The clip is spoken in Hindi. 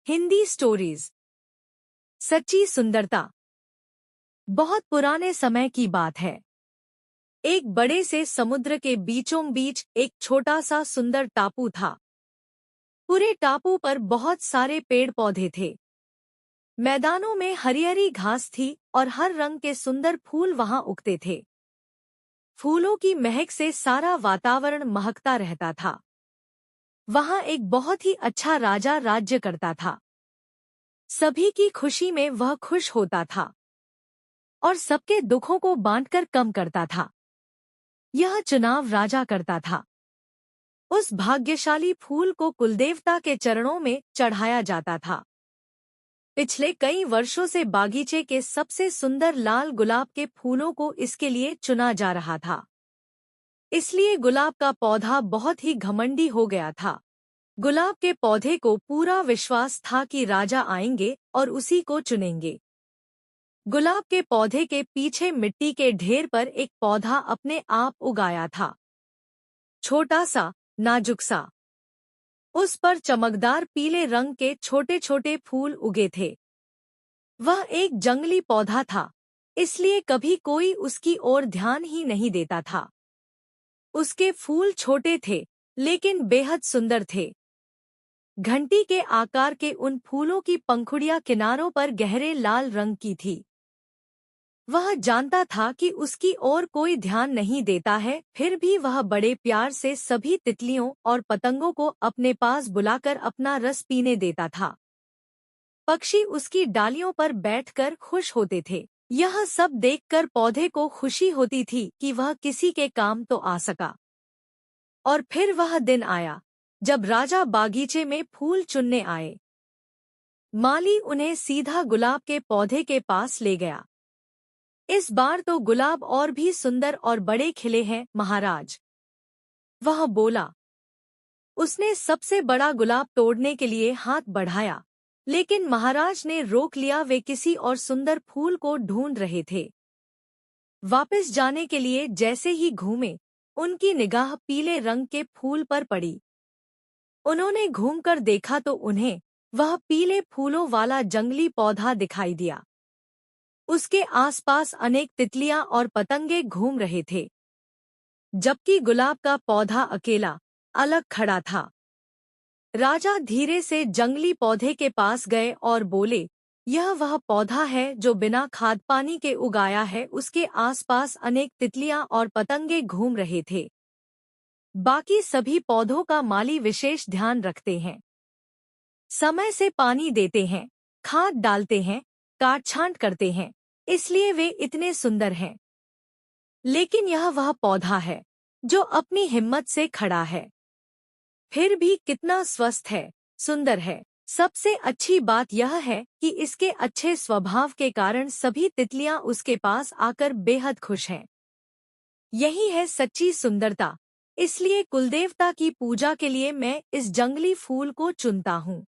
हिंदी स्टोरीज। सच्ची सुंदरता। बहुत पुराने समय की बात है। एक बड़े से समुद्र के बीचों बीच एक छोटा सा सुंदर टापू था। पूरे टापू पर बहुत सारे पेड़ पौधे थे। मैदानों में हरी हरी घास थी और हर रंग के सुंदर फूल वहां उगते थे। फूलों की महक से सारा वातावरण महकता रहता था। वहां एक बहुत ही अच्छा राजा राज्य करता था। सभी की खुशी में वह खुश होता था और सबके दुखों को बांटकर कम करता था। यह चुनाव राजा करता था। उस भाग्यशाली फूल को कुलदेवता के चरणों में चढ़ाया जाता था। पिछले कई वर्षों से बागीचे के सबसे सुंदर लाल गुलाब के फूलों को इसके लिए चुना जा रहा था। इसलिए गुलाब का पौधा बहुत ही घमंडी हो गया था। गुलाब के पौधे को पूरा विश्वास था कि राजा आएंगे और उसी को चुनेंगे। गुलाब के पौधे के पीछे मिट्टी के ढेर पर एक पौधा अपने आप उगाया था। छोटा सा, नाजुक सा। उस पर चमकदार पीले रंग के छोटे छोटे फूल उगे थे। वह एक जंगली पौधा था, इसलिए कभी कोई उसकी ओर ध्यान ही नहीं देता था। उसके फूल छोटे थे, लेकिन बेहद सुंदर थे। घंटी के आकार के उन फूलों की पंखुड़ियां किनारों पर गहरे लाल रंग की थी। वह जानता था कि उसकी ओर कोई ध्यान नहीं देता है, फिर भी वह बड़े प्यार से सभी तितलियों और पतंगों को अपने पास बुलाकर अपना रस पीने देता था। पक्षी उसकी डालियों पर बैठकर खुश होते थे। यह सब देखकर पौधे को खुशी होती थी कि वह किसी के काम तो आ सका। और फिर वह दिन आया जब राजा बागीचे में फूल चुनने आए। माली उन्हें सीधा गुलाब के पौधे के पास ले गया। इस बार तो गुलाब और भी सुंदर और बड़े खिले हैं महाराज, वह बोला। उसने सबसे बड़ा गुलाब तोड़ने के लिए हाथ बढ़ाया, लेकिन महाराज ने रोक लिया। वे किसी और सुंदर फूल को ढूंढ रहे थे। वापस जाने के लिए जैसे ही घूमे, उनकी निगाह पीले रंग के फूल पर पड़ी। उन्होंने घूमकर देखा तो उन्हें वह पीले फूलों वाला जंगली पौधा दिखाई दिया। उसके आसपास अनेक तितलियां और पतंगे घूम रहे थे, जबकि गुलाब का पौधा अकेला अलग खड़ा था। राजा धीरे से जंगली पौधे के पास गए और बोले, यह वह पौधा है जो बिना खाद पानी के उगाया है। उसके आसपास अनेक तितलियां और पतंगे घूम रहे थे। बाकी सभी पौधों का माली विशेष ध्यान रखते हैं, समय से पानी देते हैं, खाद डालते हैं, काट छांट करते हैं, इसलिए वे इतने सुंदर हैं। लेकिन यह वह पौधा है जो अपनी हिम्मत से खड़ा है, फिर भी कितना स्वस्थ है, सुंदर है। सबसे अच्छी बात यह है कि इसके अच्छे स्वभाव के कारण सभी तितलियां उसके पास आकर बेहद खुश हैं। यही है सच्ची सुंदरता। इसलिए कुलदेवता की पूजा के लिए मैं इस जंगली फूल को चुनता हूँ।